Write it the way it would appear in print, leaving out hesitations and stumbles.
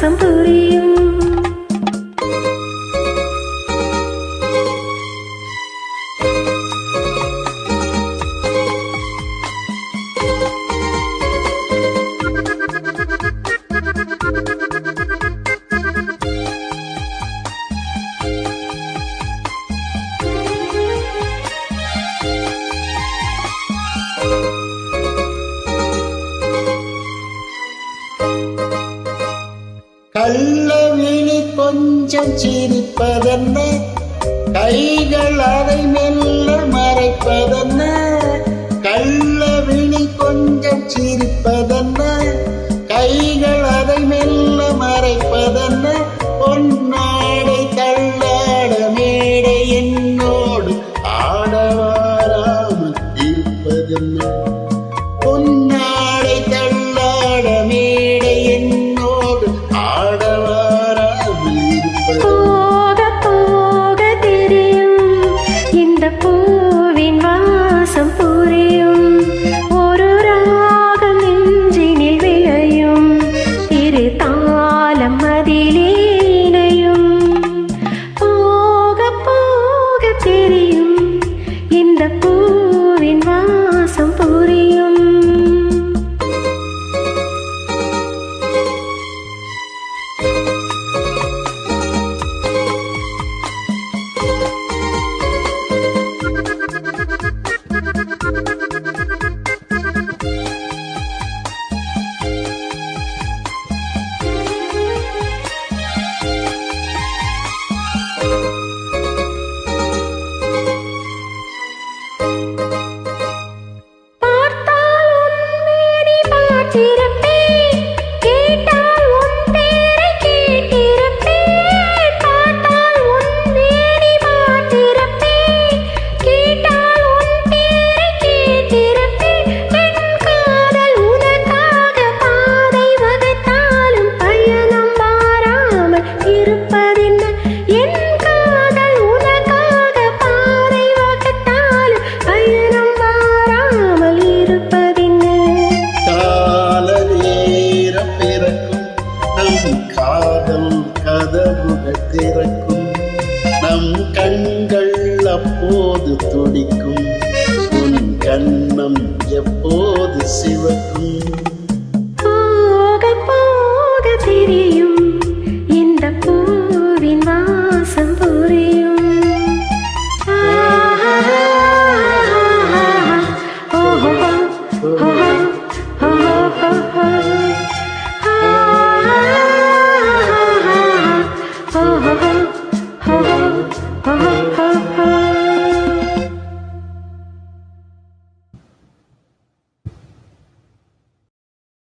வாசம் புரியும். கள்ளவிழி கொஞ்சம் சிரிப்பதென்ன, கைகள் அதை மெல்ல மறைப்பதென்ன. கள்ளவிழி கொஞ்சம் சிரிப்பதென்ன, கைகள் அதை மெல்ல மறைப்பதென்ன. பொன்னாடை தள்ளாட மேடை என்னோடு ஆடவாராமல் இருப்பதென்ன. பொன்னாடை தள்ளாட மேடை என்னோடு ஆடவாராமல் இருப்பது. போக போக தெரியும் இந்த பூவின் வாசம் புரியும். ஒரு ராகம் நெஞ்சினில் விளையும், இரு தாளம் அதிலே இணையும். போக போக தெரியும் இந்த பூவின் வாசம் புரியும். காதல் கதவுகள் திறக்கும், நம் கண்கள் அப்போது துடிக்கும், உன் கண்ணம் எப்போது சிவக்கும். போக போக தெரியும் இந்த பூவின் வாசம் புரியும். Oh,